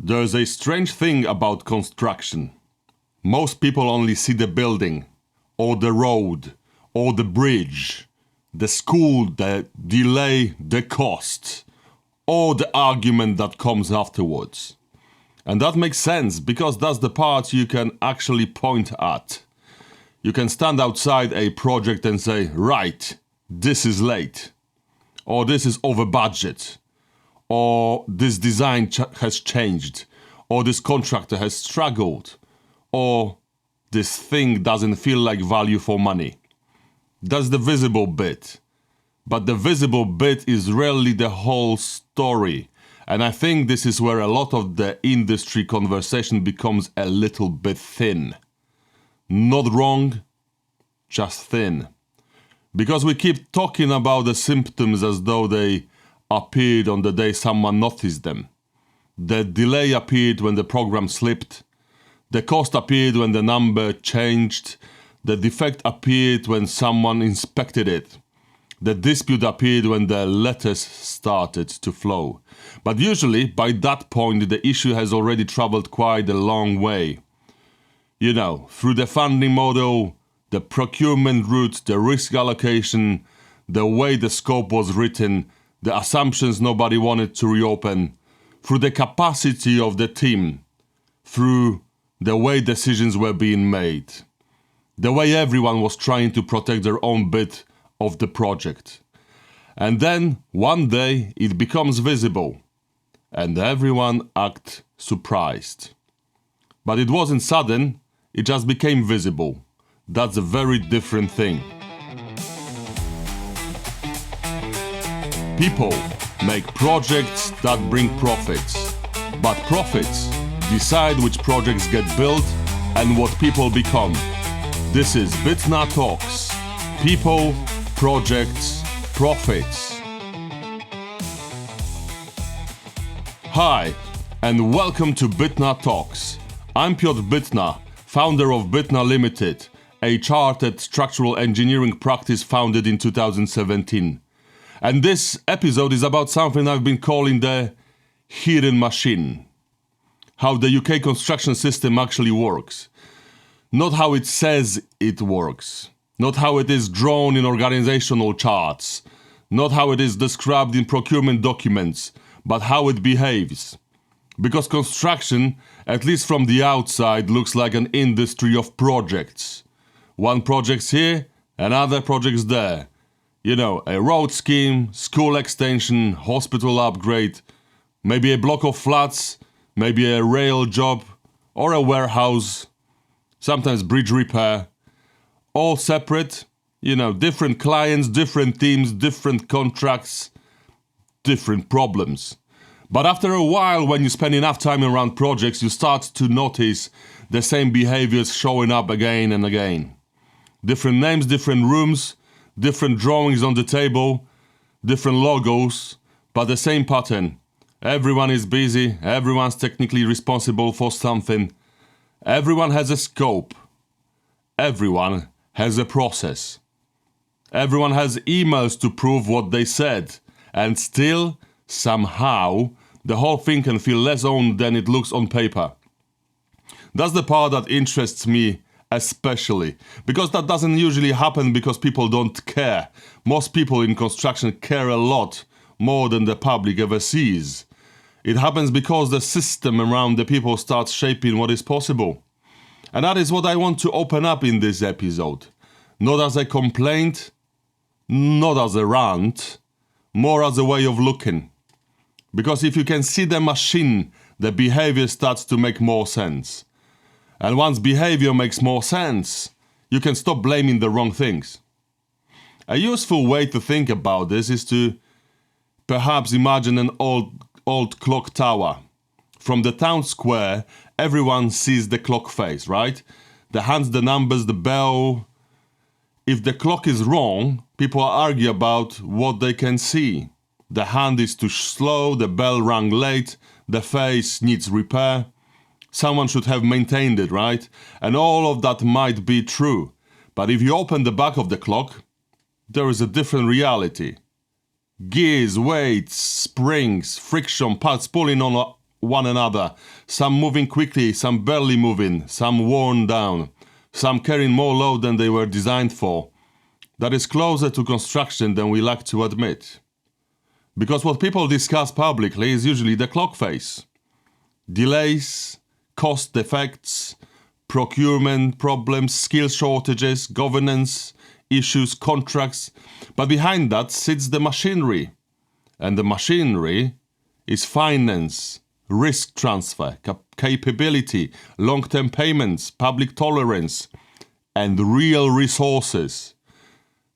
There's a strange thing about construction. Most people only see the building, or the road, or the bridge, the school, the delay, the cost, or the argument that comes afterwards. And that makes sense, because that's the part you can actually point at. You can stand outside a project and say, right, this is late, or this is over budget, or this design has changed, or this contractor has struggled, or this thing doesn't feel like value for money. That's the visible bit. But the visible bit is rarely the whole story. And I think this is where a lot of the industry conversation becomes a little bit thin. Not wrong, just thin. Because we keep talking about the symptoms as though they appeared on the day someone noticed them. The delay appeared when the program slipped. The cost appeared when the number changed. The defect appeared when someone inspected it. The dispute appeared when the letters started to flow. But usually, by that point, the issue has already traveled quite a long way. You know, through the funding model, the procurement route, the risk allocation, the way the scope was written, the assumptions nobody wanted to reopen, through the capacity of the team, through the way decisions were being made, the way everyone was trying to protect their own bit of the project. And then, one day, it becomes visible, and everyone acts surprised. But it wasn't sudden, it just became visible. That's a very different thing. People make projects that bring profits, but profits decide which projects get built and what people become. This is Bytnar Talks. People, projects, profits. Hi, and welcome to Bytnar Talks. I'm Piotr Bytnar, founder of Bytnar Limited, a chartered structural engineering practice founded in 2017. And this episode is about something I've been calling the hidden machine. How the UK construction system actually works. Not how it says it works. Not how it is drawn in organizational charts. Not how it is described in procurement documents, but how it behaves. Because construction, at least from the outside, looks like an industry of projects. One project's here, another project's there. You know, a road scheme, school extension, hospital upgrade, maybe a block of flats, maybe a rail job, or a warehouse, sometimes bridge repair. All separate, different clients, different teams, different contracts, different problems. But after a while, when you spend enough time around projects, you start to notice the same behaviors showing up again and again. Different names, different rooms, different drawings on the table, different logos, but the same pattern. Everyone is busy, everyone's technically responsible for something. Everyone has a scope. Everyone has a process. Everyone has emails to prove what they said. And still, somehow, the whole thing can feel less owned than it looks on paper. That's the part that interests me especially, because that doesn't usually happen because people don't care. Most people in construction care a lot more than the public ever sees. It happens because the system around the people starts shaping what is possible. And that is what I want to open up in this episode. Not as a complaint, not as a rant, more as a way of looking. Because if you can see the machine, the behavior starts to make more sense. And once behavior makes more sense, you can stop blaming the wrong things. A useful way to think about this is to perhaps imagine an old clock tower. From the town square, everyone sees the clock face, right? The hands, the numbers, the bell. If the clock is wrong, people argue about what they can see. The hand is too slow, the bell rang late, the face needs repair. Someone should have maintained it, right? And all of that might be true. But if you open the back of the clock, there is a different reality. Gears, weights, springs, friction, parts pulling on one another, some moving quickly, some barely moving, some worn down, some carrying more load than they were designed for. That is closer to construction than we like to admit. Because what people discuss publicly is usually the clock face. Delays, cost effects, procurement problems, skill shortages, governance issues, contracts. But behind that sits the machinery. And the machinery is finance, risk transfer, capability, long-term payments, public tolerance, and real resources.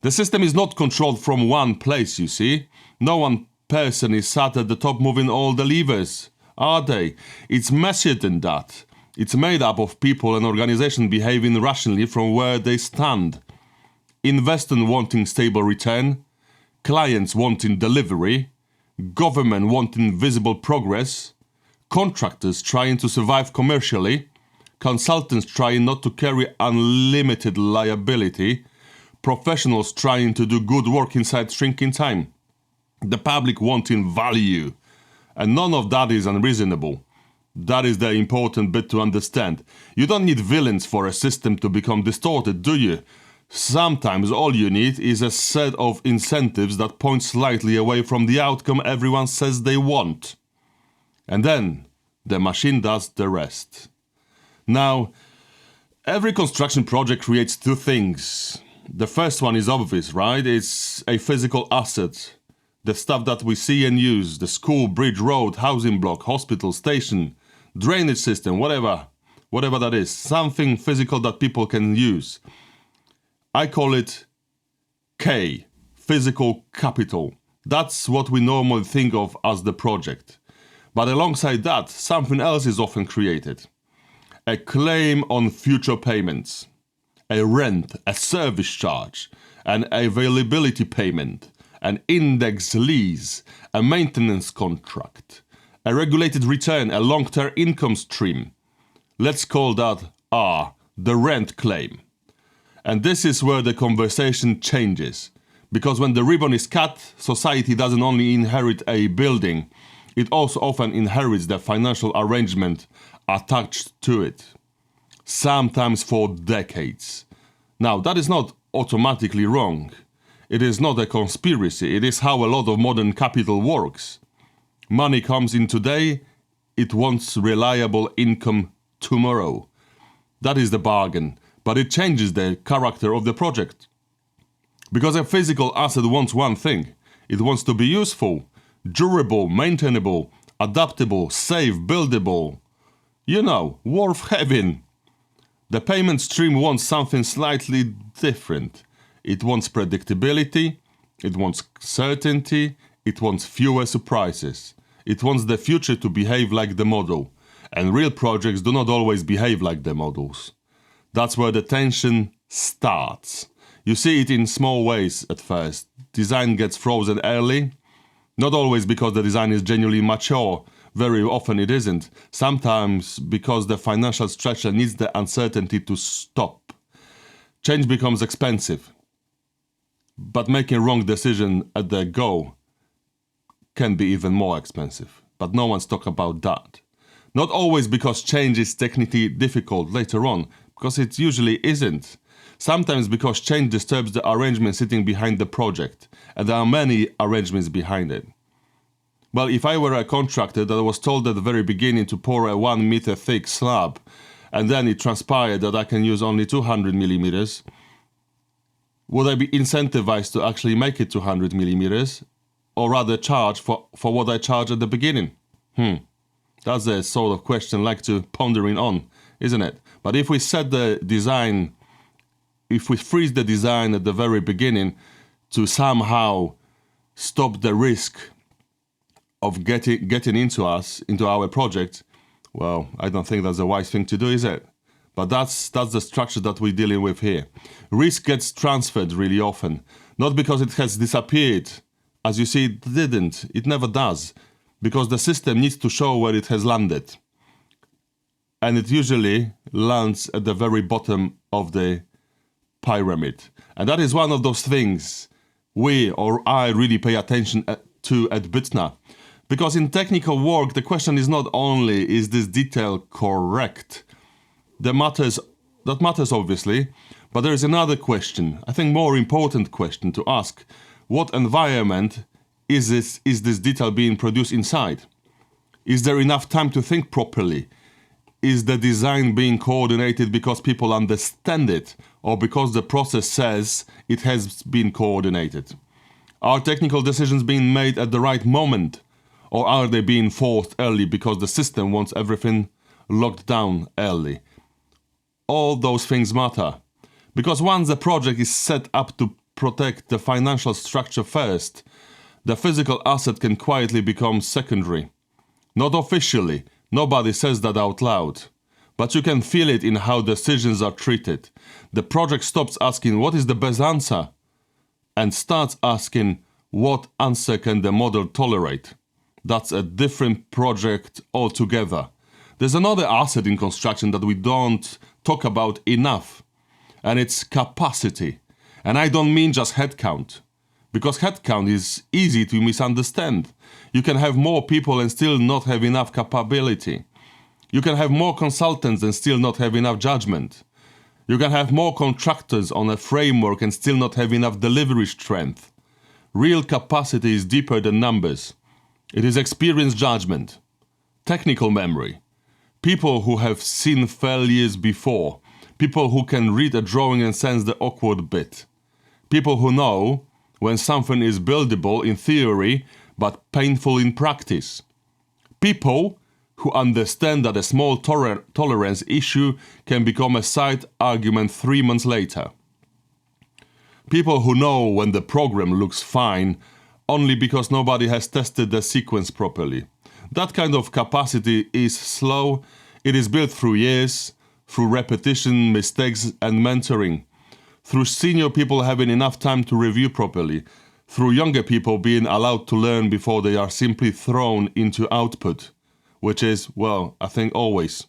The system is not controlled from one place, you see. No one person is sat at the top moving all the levers, are they? It's messier than that. It's made up of people and organizations behaving rationally from where they stand. Investors wanting stable return, clients wanting delivery, government wanting visible progress, contractors trying to survive commercially, consultants trying not to carry unlimited liability, professionals trying to do good work inside shrinking time, the public wanting value. And none of that is unreasonable. That is the important bit to understand. You don't need villains for a system to become distorted, do you? Sometimes all you need is a set of incentives that point slightly away from the outcome everyone says they want. And then the machine does the rest. Now, every construction project creates two things. The first one is obvious, right? It's a physical asset. The stuff that we see and use, the school, bridge, road, housing block, hospital, station, drainage system, whatever that is. Something physical that people can use. I call it K, physical capital. That's what we normally think of as the project. But alongside that, something else is often created. A claim on future payments, a rent, a service charge, an availability payment, an index lease, a maintenance contract, a regulated return, a long-term income stream. Let's call that R, the rent claim. And this is where the conversation changes. Because when the ribbon is cut, society doesn't only inherit a building, it also often inherits the financial arrangement attached to it. Sometimes for decades. Now, that is not automatically wrong. It is not a conspiracy. It is how a lot of modern capital works. Money comes in today, it wants reliable income tomorrow. That is the bargain. But it changes the character of the project. Because a physical asset wants one thing. It wants to be useful, durable, maintainable, adaptable, safe, buildable. You know, worth having. The payment stream wants something slightly different. It wants predictability, it wants certainty, it wants fewer surprises. It wants the future to behave like the model. And real projects do not always behave like the models. That's where the tension starts. You see it in small ways at first. Design gets frozen early. Not always because the design is genuinely mature. Very often it isn't. Sometimes because the financial structure needs the uncertainty to stop. Change becomes expensive. But making wrong decision at the go can be even more expensive. But no one's talking about that. Not always because change is technically difficult later on, because it usually isn't. Sometimes because change disturbs the arrangement sitting behind the project, and there are many arrangements behind it. Well, if I were a contractor that was told at the very beginning to pour a 1 meter thick slab, and then it transpired that I can use only 200 millimeters, would I be incentivized to actually make it 200 millimeters, or rather charge for what I charged at the beginning? That's a sort of question like to pondering on, isn't it? But if we set the design, if we freeze the design at the very beginning to somehow stop the risk of getting into our project, well, I don't think that's a wise thing to do, is it? But that's the structure that we're dealing with here. Risk gets transferred really often, not because it has disappeared. As you see, it didn't. It never does. Because the system needs to show where it has landed. And it usually lands at the very bottom of the pyramid. And that is one of those things we or I really pay attention to at Bytnar. Because in technical work, the question is not only, is this detail correct? That matters obviously, but there is another question, I think more important question to ask. What environment is this detail being produced inside? Is there enough time to think properly? Is the design being coordinated because people understand it, or because the process says it has been coordinated? Are technical decisions being made at the right moment, or are they being forced early because the system wants everything locked down early? All those things matter, because once the project is set up to protect the financial structure first, the physical asset can quietly become secondary. Not officially, nobody says that out loud, but you can feel it in how decisions are treated. The project stops asking what is the best answer and starts asking what answer can the model tolerate. That's a different project altogether. There's another asset in construction that we don't talk about enough, and it's capacity. And I don't mean just headcount, because headcount is easy to misunderstand. You can have more people and still not have enough capability. You can have more consultants and still not have enough judgment. You can have more contractors on a framework and still not have enough delivery strength. Real capacity is deeper than numbers. It is experienced judgment, technical memory, people who have seen failures before, people who can read a drawing and sense the awkward bit, people who know when something is buildable in theory but painful in practice, people who understand that a small tolerance issue can become a side argument 3 months later. People who know when the program looks fine only because nobody has tested the sequence properly. That kind of capacity is slow. It is built through years, through repetition, mistakes, and mentoring, through senior people having enough time to review properly, through younger people being allowed to learn before they are simply thrown into output, which is, well, I think always.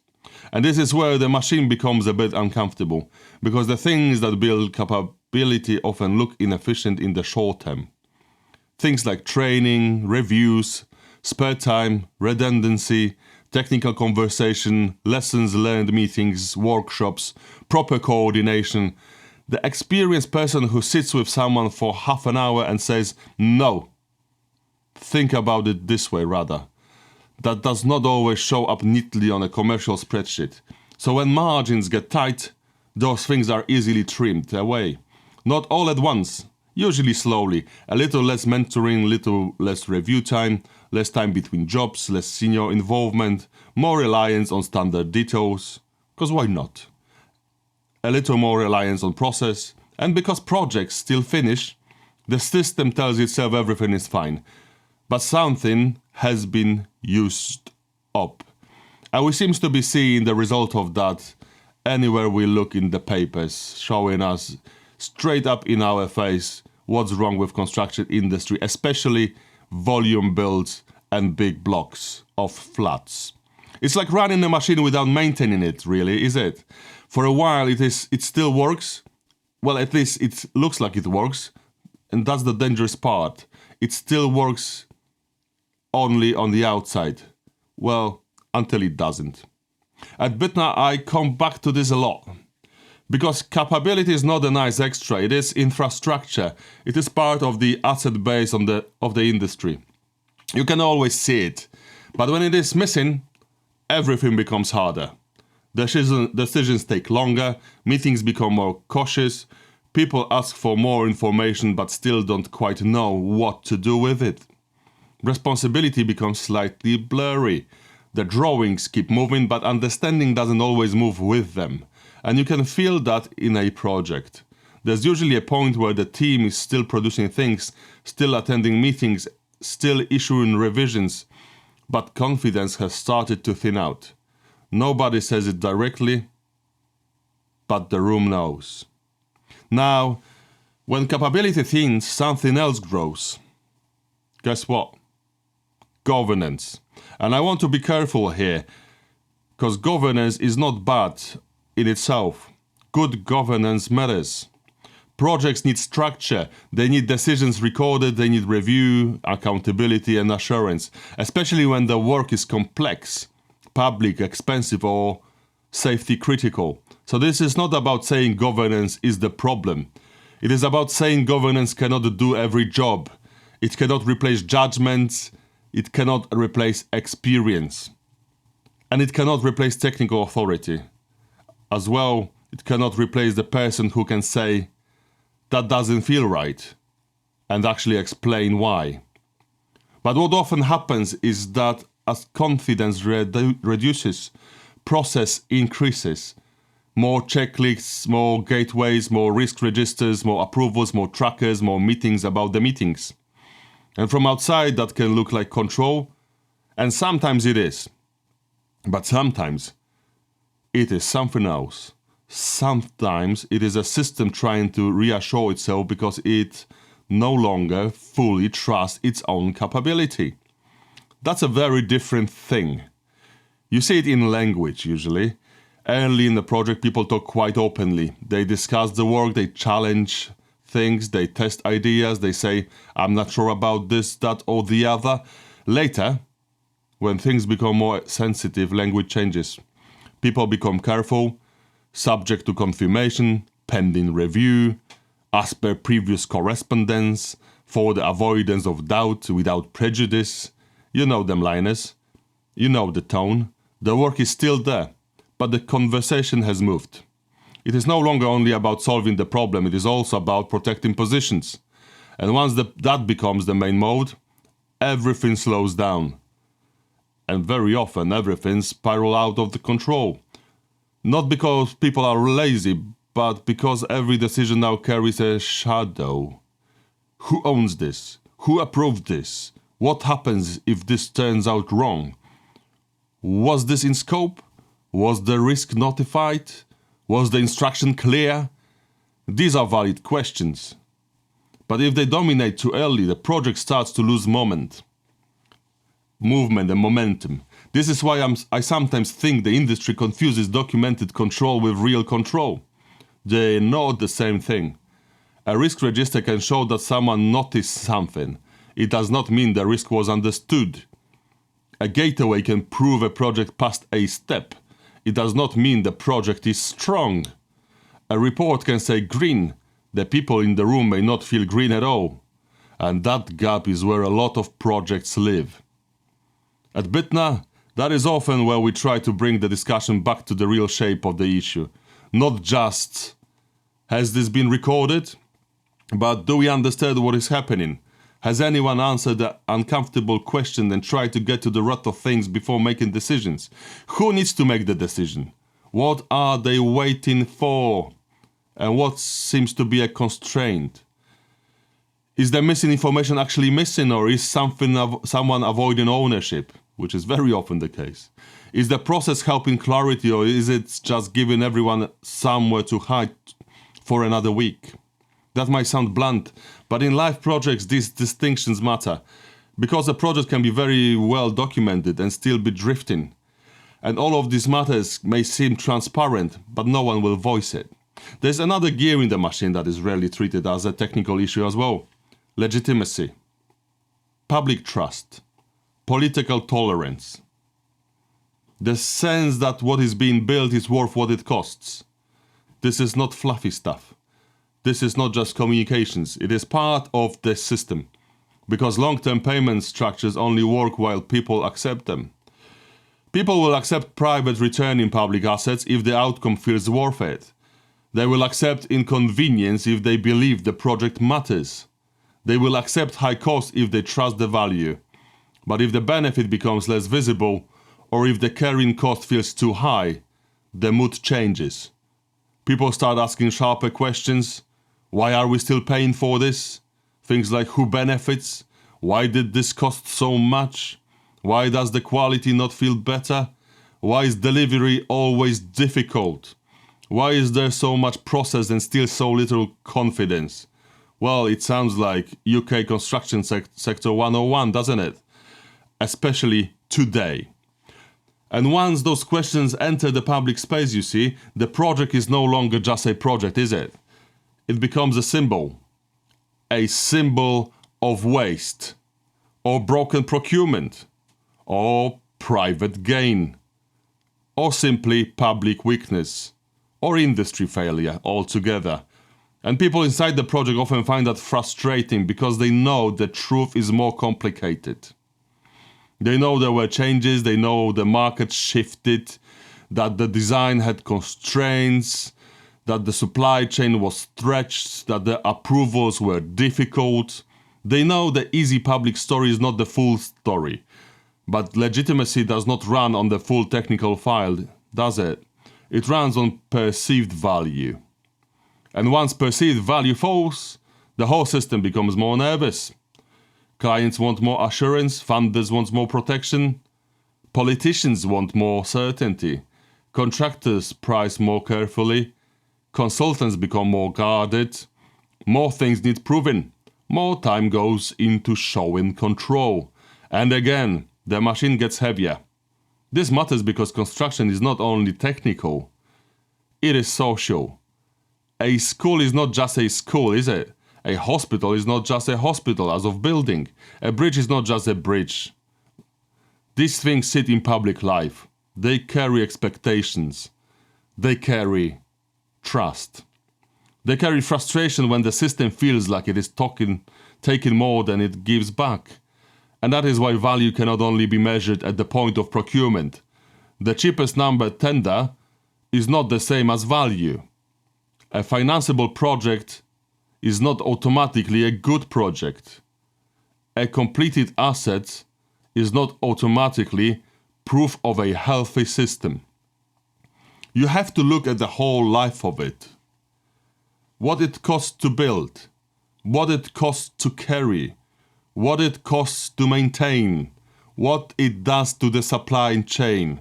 And this is where the machine becomes a bit uncomfortable, because the things that build capability often look inefficient in the short term. Things like training, reviews, spare time, redundancy, technical conversation, lessons learned meetings, workshops, proper coordination. The experienced person who sits with someone for half an hour and says, no, think about it this way rather. That does not always show up neatly on a commercial spreadsheet. So when margins get tight, those things are easily trimmed away. Not all at once, usually slowly. A little less mentoring, little less review time, less time between jobs, less senior involvement, more reliance on standard details. Because why not? A little more reliance on process. And because projects still finish, the system tells itself everything is fine. But something has been used up. And we seem to be seeing the result of that anywhere we look in the papers, showing us straight up in our face what's wrong with construction industry, especially volume builds and big blocks of flats. It's like running a machine without maintaining it, really, is it? For a while it still works. Well, at least it looks like it works. And that's the dangerous part. It still works only on the outside. Well, until it doesn't. At Bytnar, I come back to this a lot. Because capability is not a nice extra, it is infrastructure. It is part of the asset base of the industry. You can always see it. But when it is missing, everything becomes harder. Decisions take longer, meetings become more cautious, people ask for more information but still don't quite know what to do with it. Responsibility becomes slightly blurry. The drawings keep moving, but understanding doesn't always move with them. And you can feel that in a project. There's usually a point where the team is still producing things, still attending meetings, still issuing revisions, but confidence has started to thin out. Nobody says it directly, but the room knows. Now, when capability thins, something else grows. Guess what? Governance. And I want to be careful here, because governance is not bad in itself. Good governance matters. Projects need structure, they need decisions recorded, they need review, accountability and assurance, especially when the work is complex, public, expensive or safety critical. So this is not about saying governance is the problem. It is about saying governance cannot do every job. It cannot replace judgments, it cannot replace experience. And it cannot replace technical authority. As well, it cannot replace the person who can say, that doesn't feel right, and actually explain why. But what often happens is that as confidence reduces, process increases. More checklists, more gateways, more risk registers, more approvals, more trackers, more meetings about the meetings. And from outside that can look like control, and sometimes it is. But sometimes it is something else. Sometimes it is a system trying to reassure itself because it no longer fully trusts its own capability. That's a very different thing. You see it in language usually. Early in the project, people talk quite openly. They discuss the work, they challenge things, they test ideas, they say, I'm not sure about this, that or the other. Later, when things become more sensitive, language changes. People become careful, subject to confirmation, pending review, as per previous correspondence, for the avoidance of doubt without prejudice. You know them liners. You know the tone. The work is still there, but the conversation has moved. It is no longer only about solving the problem, it is also about protecting positions. And once that becomes the main mode, everything slows down. And very often everything spirals out of the control. Not because people are lazy, but because every decision now carries a shadow. Who owns this? Who approved this? What happens if this turns out wrong? Was this in scope? Was the risk notified? Was the instruction clear? These are valid questions. But if they dominate too early, the project starts to lose movement and momentum. This is why I sometimes think the industry confuses documented control with real control. They're not the same thing. A risk register can show that someone noticed something. It does not mean the risk was understood. A gateway can prove a project passed a step. It does not mean the project is strong. A report can say green. The people in the room may not feel green at all. And that gap is where a lot of projects live. At Bytnar, that is often where we try to bring the discussion back to the real shape of the issue. Not just, has this been recorded? But do we understand what is happening? Has anyone answered the uncomfortable question and tried to get to the root of things before making decisions? Who needs to make the decision? What are they waiting for? And what seems to be a constraint? Is the missing information actually missing, or is someone avoiding ownership? Which is very often the case. Is the process helping clarity, or is it just giving everyone somewhere to hide for another week? That might sound blunt, but in life projects these distinctions matter, because a project can be very well documented and still be drifting. And all of these matters may seem transparent, but no one will voice it. There's another gear in the machine that is rarely treated as a technical issue as well. Legitimacy, public trust, political tolerance. The sense that what is being built is worth what it costs. This is not fluffy stuff. This is not just communications. It is part of the system. Because long-term payment structures only work while people accept them. People will accept private return in public assets if the outcome feels worth it. They will accept inconvenience if they believe the project matters. They will accept high cost if they trust the value. But if the benefit becomes less visible, or if the carrying cost feels too high, the mood changes. People start asking sharper questions. Why are we still paying for this? Things like who benefits? Why did this cost so much? Why does the quality not feel better? Why is delivery always difficult? Why is there so much process and still so little confidence? Well, it sounds like UK construction sector 101, doesn't it? Especially today. And once those questions enter the public space, you see, the project is no longer just a project, is it? it becomes a symbol of waste, or broken procurement, or private gain, or simply public weakness, or industry failure altogether. And people inside the project often find that frustrating because they know the truth is more complicated. They know there were changes, they know the market shifted, that the design had constraints, that the supply chain was stretched, that the approvals were difficult. They know the easy public story is not the full story. But legitimacy does not run on the full technical file, does it? It runs on perceived value. And once perceived value falls, the whole system becomes more nervous. Clients want more assurance, funders want more protection, politicians want more certainty, contractors price more carefully, consultants become more guarded, more things need proving, more time goes into showing control. And again, the machine gets heavier. This matters because construction is not only technical, it is social. A school is not just a school, is it? A hospital is not just a hospital as of building. A bridge is not just a bridge. These things sit in public life. They carry expectations. They carry trust. They carry frustration when the system feels like it is taking more than it gives back. And that is why value cannot only be measured at the point of procurement. The cheapest number tender is not the same as value. A financeable project is not automatically a good project. A completed asset is not automatically proof of a healthy system. You have to look at the whole life of it. What it costs to build, what it costs to carry, what it costs to maintain, what it does to the supply chain,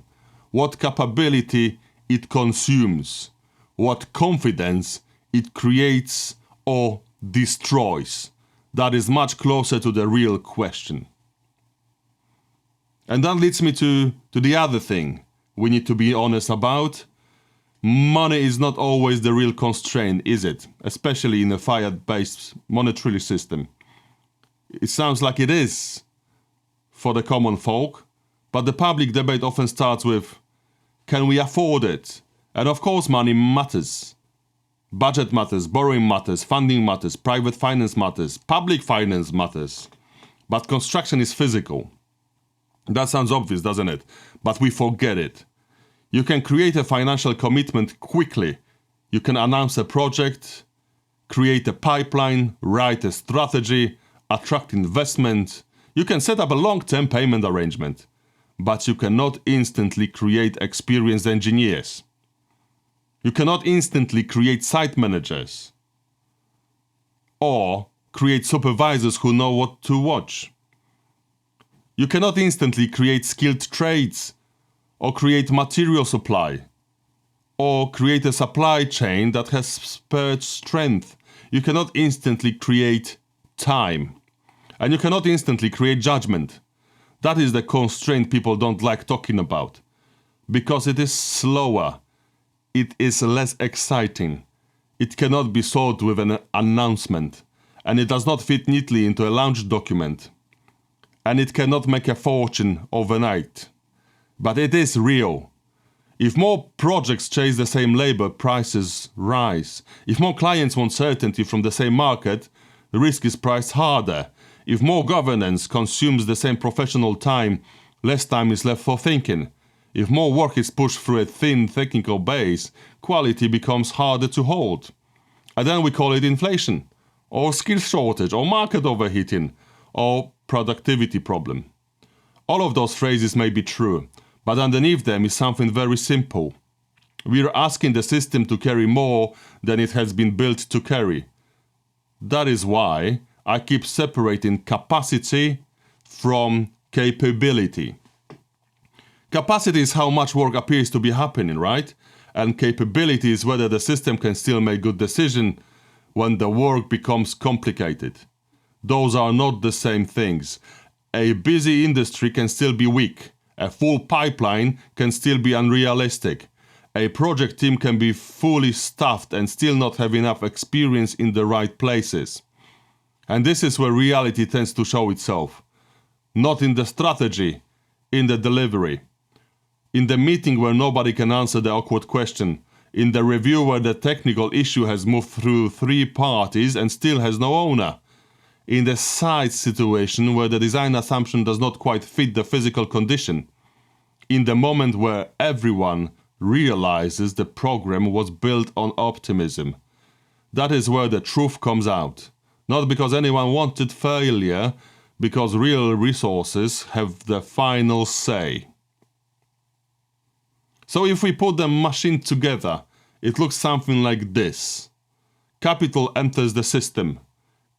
what capability it consumes, what confidence it creates or destroys. That is much closer to the real question. And that leads me to the other thing we need to be honest about. Money is not always the real constraint, is it? Especially in a fiat-based monetary system. It sounds like it is for the common folk, but the public debate often starts with, can we afford it? And of course money matters. Budget matters, borrowing matters, funding matters, private finance matters, public finance matters. But construction is physical. That sounds obvious, doesn't it? But we forget it. You can create a financial commitment quickly. You can announce a project, create a pipeline, write a strategy, attract investment. You can set up a long-term payment arrangement. But you cannot instantly create experienced engineers. You cannot instantly create site managers or create supervisors who know what to watch. You cannot instantly create skilled trades or create material supply or create a supply chain that has spurred strength. You cannot instantly create time. And you cannot instantly create judgment. That is the constraint people don't like talking about because it is slower. It is less exciting. It cannot be sold with an announcement, and it does not fit neatly into a launch document. And it cannot make a fortune overnight. But it is real. If more projects chase the same labor, prices rise. If more clients want certainty from the same market, the risk is priced harder. If more governance consumes the same professional time, less time is left for thinking. If more work is pushed through a thin technical base, quality becomes harder to hold. And then we call it inflation, or skill shortage, or market overheating, or productivity problem. All of those phrases may be true, but underneath them is something very simple. We are asking the system to carry more than it has been built to carry. That is why I keep separating capacity from capability. Capacity is how much work appears to be happening, right? And capability is whether the system can still make good decisions when the work becomes complicated. Those are not the same things. A busy industry can still be weak. A full pipeline can still be unrealistic. A project team can be fully staffed and still not have enough experience in the right places. And this is where reality tends to show itself. Not in the strategy, in the delivery. In the meeting where nobody can answer the awkward question. In the review where the technical issue has moved through 3 parties and still has no owner. In the site situation where the design assumption does not quite fit the physical condition. In the moment where everyone realizes the program was built on optimism. That is where the truth comes out. Not because anyone wanted failure, because real resources have the final say. So if we put the machine together, it looks something like this. Capital enters the system.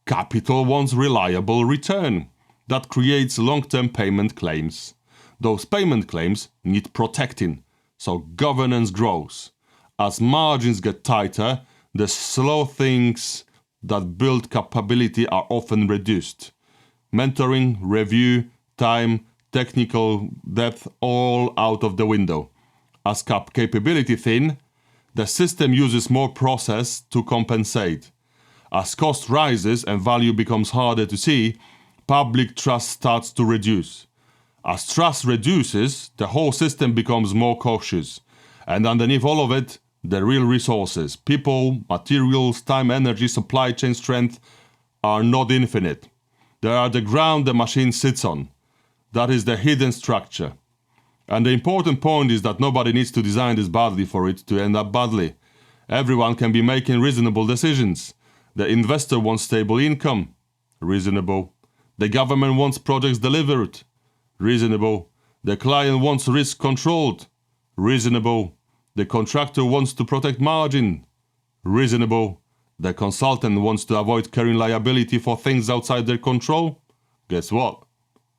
Capital wants reliable return. That creates long-term payment claims. Those payment claims need protecting, so governance grows. As margins get tighter, the slow things that build capability are often reduced. Mentoring, review, time, technical depth, all out of the window. As capability thin, the system uses more process to compensate. As cost rises and value becomes harder to see, public trust starts to reduce. As trust reduces, the whole system becomes more cautious. And underneath all of it, the real resources, people, materials, time, energy, supply chain strength, are not infinite. They are the ground the machine sits on. That is the hidden structure. And the important point is that nobody needs to design this badly for it to end up badly. Everyone can be making reasonable decisions. The investor wants stable income. Reasonable. The government wants projects delivered. Reasonable. The client wants risk controlled. Reasonable. The contractor wants to protect margin. Reasonable. The consultant wants to avoid carrying liability for things outside their control. Guess what?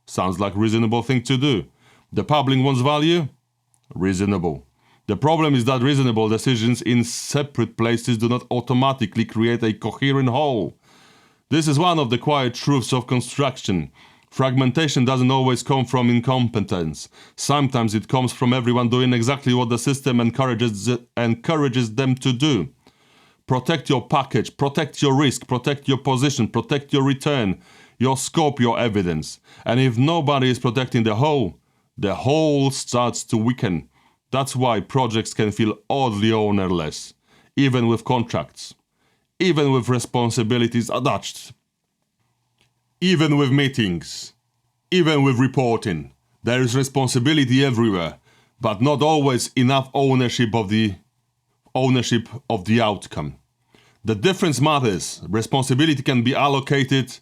Sounds like a reasonable thing to do. The public wants value? Reasonable. The problem is that reasonable decisions in separate places do not automatically create a coherent whole. This is one of the quiet truths of construction. Fragmentation doesn't always come from incompetence. Sometimes it comes from everyone doing exactly what the system encourages them to do. Protect your package, protect your risk, protect your position, protect your return, your scope, your evidence. And if nobody is protecting the whole starts to weaken. That's why projects can feel oddly ownerless, even with contracts, even with responsibilities attached, even with meetings, even with reporting. There is responsibility everywhere, but not always enough ownership of the outcome. The difference matters. Responsibility can be allocated,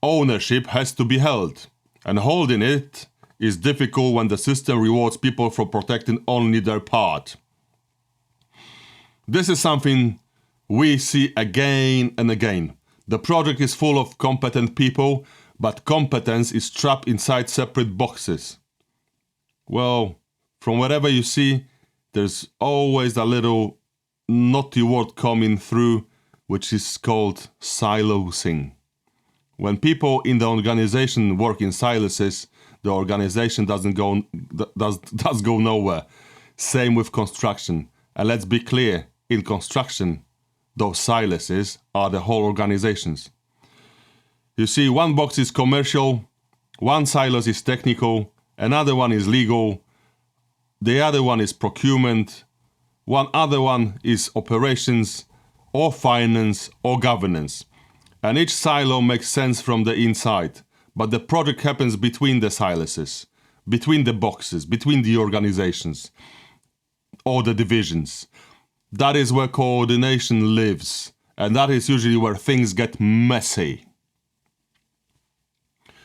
ownership has to be held, and holding it is difficult when the system rewards people for protecting only their part. This is something we see again and again. The project is full of competent people, but competence is trapped inside separate boxes. Well, from wherever you see, there's always a little naughty word coming through, which is called silosing. When people in the organization work in silos, the organization does go nowhere. Same with construction. And let's be clear, in construction, those silos are the whole organizations. You see, one box is commercial, one silo is technical, another one is legal, the other one is procurement, one other one is operations, or finance, or governance. And each silo makes sense from the inside. But the project happens between the silos, between the boxes, between the organizations, or the divisions. That is where coordination lives, and that is usually where things get messy.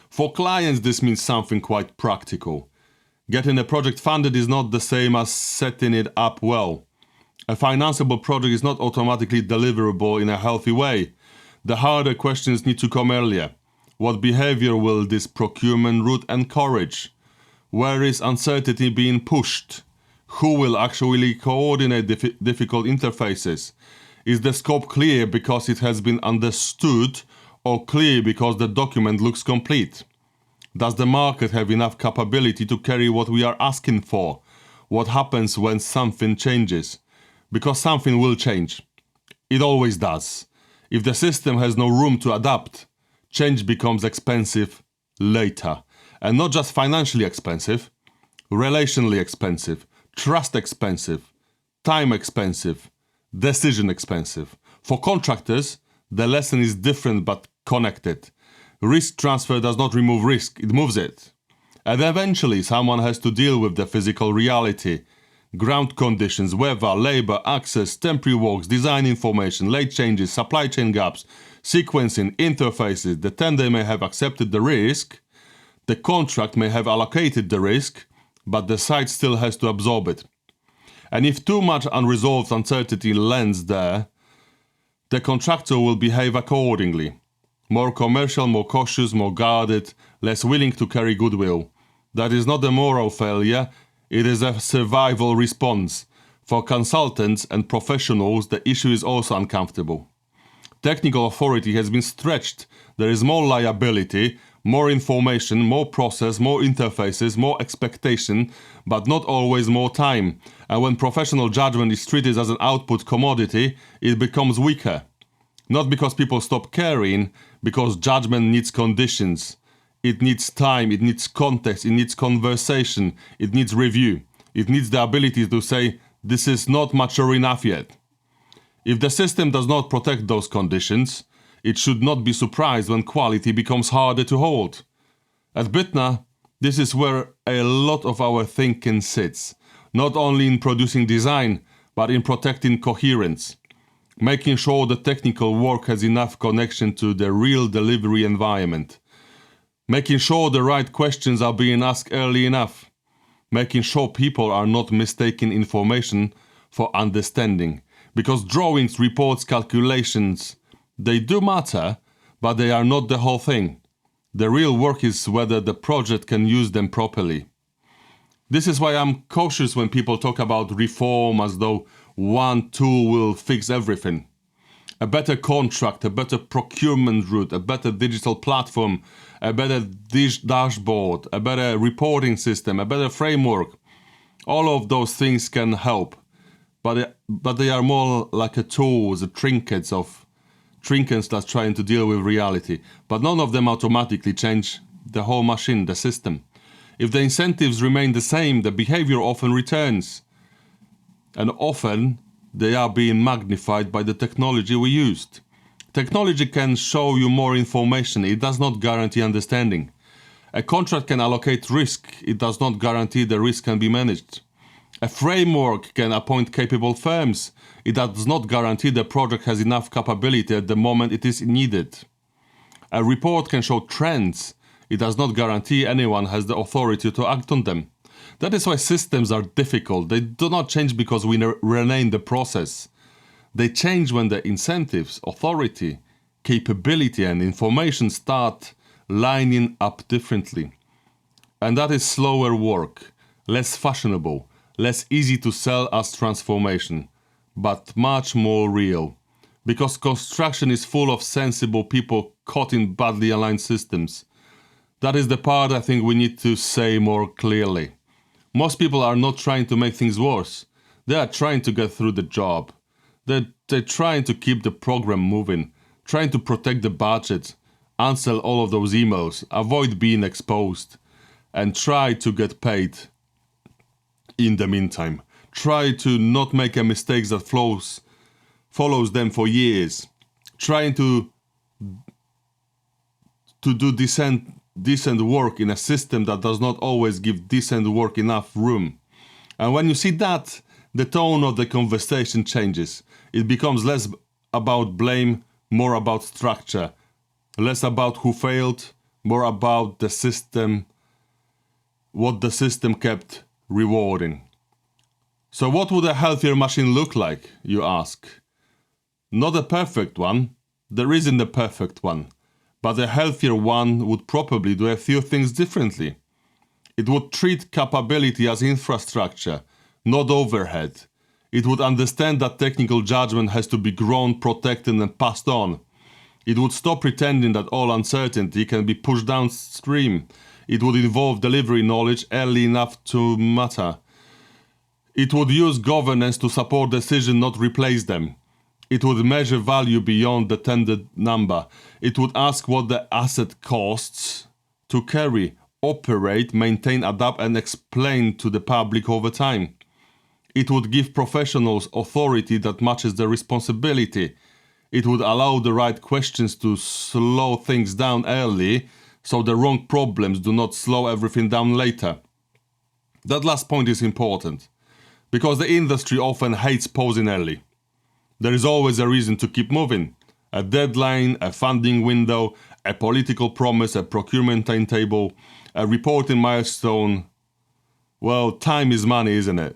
For clients, this means something quite practical. Getting a project funded is not the same as setting it up well. A financeable project is not automatically deliverable in a healthy way. The harder questions need to come earlier. What behavior will this procurement route encourage? Where is uncertainty being pushed? Who will actually coordinate difficult interfaces? Is the scope clear because it has been understood, or clear because the document looks complete? Does the market have enough capability to carry what we are asking for? what happens when something changes. Because something will change. It always does. If the system has no room to adapt, change becomes expensive later. And not just financially expensive, relationally expensive, trust expensive, time expensive, decision expensive. For contractors, the lesson is different but connected. Risk transfer does not remove risk, it moves it. And eventually someone has to deal with the physical reality. Ground conditions, weather, labor, access, temporary works, design information, late changes, supply chain gaps, sequencing, interfaces. The tender may have accepted the risk, the contract may have allocated the risk, but the site still has to absorb it. And if too much unresolved uncertainty lands there, the contractor will behave accordingly. More commercial, more cautious, more guarded, less willing to carry goodwill. That is not a moral failure, it is a survival response. For consultants and professionals, the issue is also uncomfortable. Technical authority has been stretched. There is more liability, more information, more process, more interfaces, more expectation, but not always more time. And when professional judgment is treated as an output commodity, it becomes weaker. Not because people stop caring, because judgment needs conditions. It needs time, it needs context, it needs conversation, it needs review. It needs the ability to say, this is not mature enough yet. If the system does not protect those conditions, it should not be surprised when quality becomes harder to hold. At Bytnar, this is where a lot of our thinking sits, not only in producing design, but in protecting coherence, making sure the technical work has enough connection to the real delivery environment, making sure the right questions are being asked early enough, making sure people are not mistaking information for understanding. Because drawings, reports, calculations, they do matter, but they are not the whole thing. The real work is whether the project can use them properly. This is why I'm cautious when people talk about reform as though one tool will fix everything. A better contract, a better procurement route, a better digital platform, a better dashboard, a better reporting system, a better framework. All of those things can help, but they are more like a tools, a trinkets that's trying to deal with reality. But none of them automatically change the whole machine, the system. If the incentives remain the same, the behavior often returns. And often they are being magnified by the technology we used. Technology can show you more information, it does not guarantee understanding. A contract can allocate risk, it does not guarantee the risk can be managed. A framework can appoint capable firms, it does not guarantee the project has enough capability at the moment it is needed. A report can show trends, it does not guarantee anyone has the authority to act on them. That is why systems are difficult. They do not change because we rename the process. They change when the incentives, authority, capability and information start lining up differently. And that is slower work, less fashionable, less easy to sell as transformation, but much more real. Because construction is full of sensible people caught in badly aligned systems. That is the part I think we need to say more clearly. Most people are not trying to make things worse. They are trying to get through the job. They're trying to keep the program moving, trying to protect the budget, answer all of those emails, avoid being exposed, and try to get paid in the meantime. Try to not make a mistake that follows them for years. Trying to do decent work in a system that does not always give decent work enough room. And when you see that, the tone of the conversation changes. It becomes less about blame, more about structure. Less about who failed, more about the system, what the system kept rewarding. So what would a healthier machine look like, you ask? Not a perfect one. There isn't a perfect one. But a healthier one would probably do a few things differently. It would treat capability as infrastructure, not overhead. It would understand that technical judgment has to be grown, protected and passed on. It would stop pretending that all uncertainty can be pushed downstream. It would involve delivery knowledge early enough to matter. It would use governance to support decisions, not replace them. It would measure value beyond the tendered number. It would ask what the asset costs to carry, operate, maintain, adapt, and explain to the public over time. It would give professionals authority that matches their responsibility. It would allow the right questions to slow things down early so the wrong problems do not slow everything down later. That last point is important because the industry often hates pausing early. There is always a reason to keep moving. A deadline, a funding window, a political promise, a procurement timetable, a reporting milestone. Well, time is money, isn't it?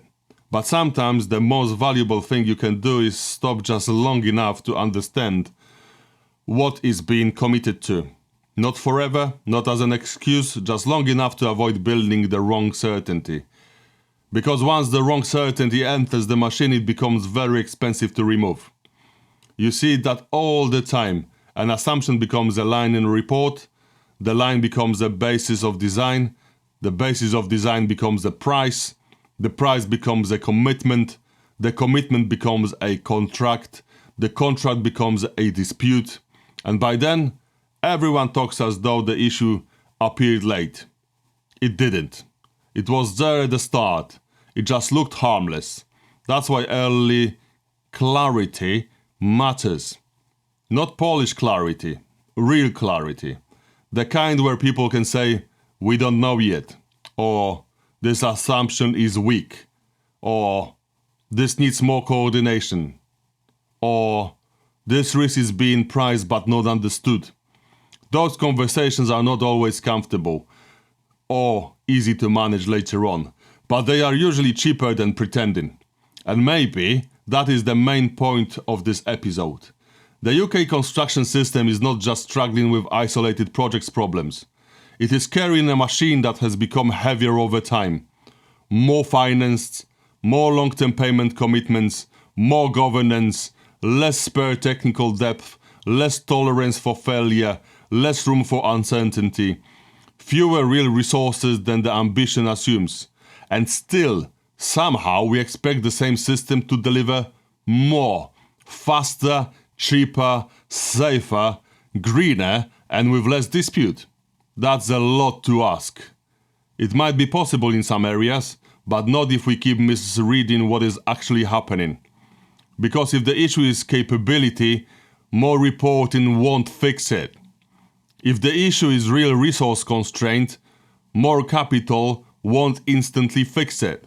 But sometimes the most valuable thing you can do is stop just long enough to understand what is being committed to. Not forever, not as an excuse, just long enough to avoid building the wrong certainty. Because once the wrong certainty enters the machine, it becomes very expensive to remove. You see that all the time. An assumption becomes a line in a report, the line becomes a basis of design, the basis of design becomes a price, the price becomes a commitment, the commitment becomes a contract, the contract becomes a dispute, and by then, everyone talks as though the issue appeared late. It didn't. It was there at the start. It just looked harmless. That's why early clarity matters. Not polished clarity, real clarity. The kind where people can say, "We don't know yet," or "This assumption is weak," or "This needs more coordination," or "This risk is being priced but not understood." Those conversations are not always comfortable or easy to manage later on, but they are usually cheaper than pretending. And maybe that is the main point of this episode. The UK construction system is not just struggling with isolated projects problems. It is carrying a machine that has become heavier over time. More financed, more long-term payment commitments, more governance, less spare technical depth, less tolerance for failure, less room for uncertainty, fewer real resources than the ambition assumes. And still, somehow we expect the same system to deliver more, faster, cheaper, safer, greener, and with less dispute. That's a lot to ask. It might be possible in some areas, but not if we keep misreading what is actually happening. Because if the issue is capability, more reporting won't fix it. If the issue is real resource constraint, more capital won't instantly fix it.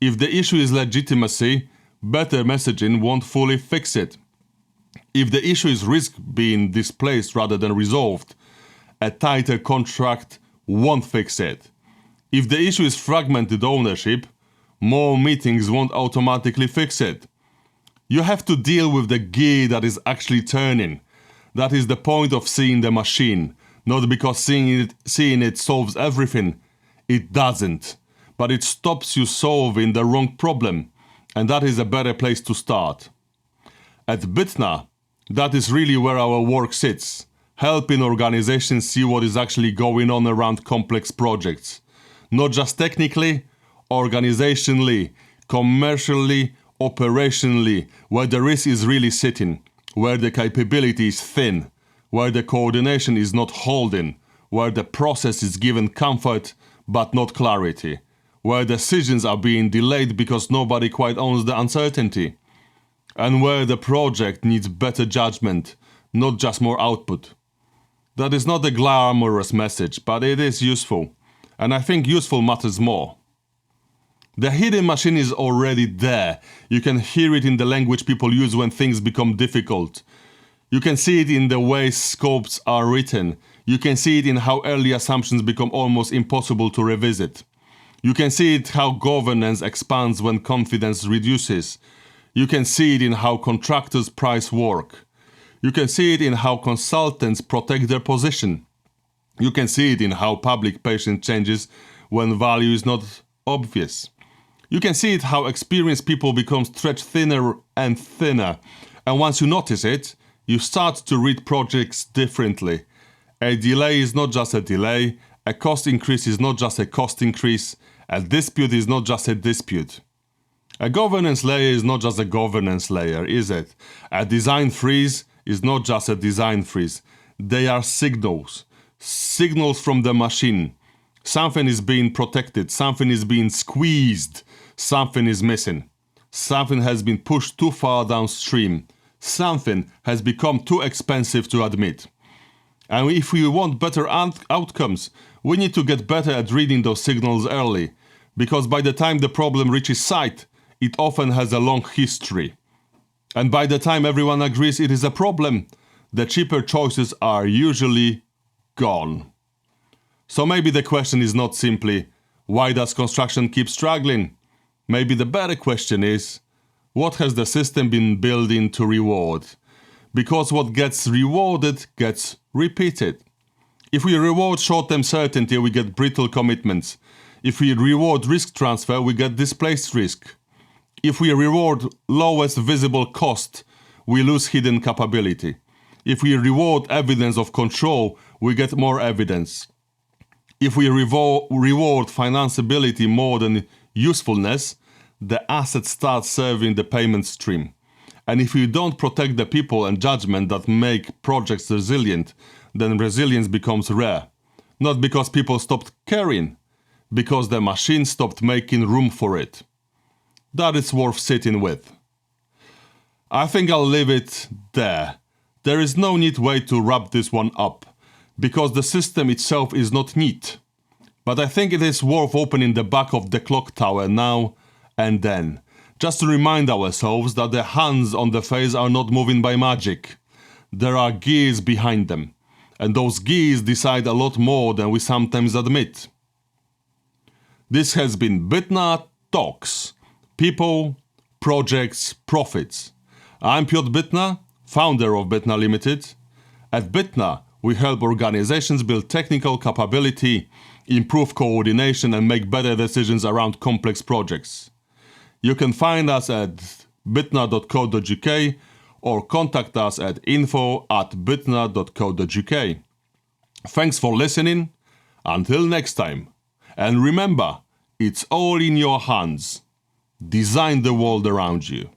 If the issue is legitimacy, better messaging won't fully fix it. If the issue is risk being displaced rather than resolved, a tighter contract won't fix it. If the issue is fragmented ownership, more meetings won't automatically fix it. You have to deal with the gear that is actually turning. That is the point of seeing the machine, not because seeing it solves everything. It doesn't. But it stops you solving the wrong problem, and that is a better place to start. At Bytnar, that is really where our work sits, helping organizations see what is actually going on around complex projects. Not just technically, organizationally, commercially, operationally, where the risk is really sitting, where the capability is thin, where the coordination is not holding, where the process is given comfort but not clarity, where decisions are being delayed because nobody quite owns the uncertainty, and where the project needs better judgment, not just more output. That is not a glamorous message, but it is useful, and I think useful matters more. The hidden machine is already there. You can hear it in the language people use when things become difficult. You can see it in the way scopes are written. You can see it in how early assumptions become almost impossible to revisit. You can see it how governance expands when confidence reduces. You can see it in how contractors price work. You can see it in how consultants protect their position. You can see it in how public patience changes when value is not obvious. You can see it how experienced people become stretched thinner and thinner. And once you notice it, you start to read projects differently. A delay is not just a delay. A cost increase is not just a cost increase. A dispute is not just a dispute. A governance layer is not just a governance layer, is it? A design freeze is not just a design freeze. They are signals. Signals from the machine. Something is being protected, something is being squeezed, something is missing. Something has been pushed too far downstream. Something has become too expensive to admit. And if we want better outcomes, we need to get better at reading those signals early, because by the time the problem reaches site, it often has a long history. And by the time everyone agrees it is a problem, the cheaper choices are usually gone. So maybe the question is not simply, why does construction keep struggling? Maybe the better question is, what has the system been building to reward? Because what gets rewarded gets repeated. If we reward short-term certainty, we get brittle commitments. If we reward risk transfer, we get displaced risk. If we reward lowest visible cost, we lose hidden capability. If we reward evidence of control, we get more evidence. If we reward financeability more than usefulness, the asset starts serving the payment stream. And if we don't protect the people and judgment that make projects resilient, then resilience becomes rare. Not because people stopped caring, because the machine stopped making room for it. That is worth sitting with. I think I'll leave it there. There is no neat way to wrap this one up, because the system itself is not neat. But I think it is worth opening the back of the clock tower now and then, just to remind ourselves that the hands on the face are not moving by magic. There are gears behind them, and those gears decide a lot more than we sometimes admit. This has been Bytnar Talks. People, projects, profits. I'm Piotr Bytnar, founder of Bytnar Limited. At Bytnar, we help organizations build technical capability, improve coordination, and make better decisions around complex projects. You can find us at bytnar.co.uk or contact us at info@bytnar.co.uk. Thanks for listening. Until next time. And remember, it's all in your hands. Design the world around you.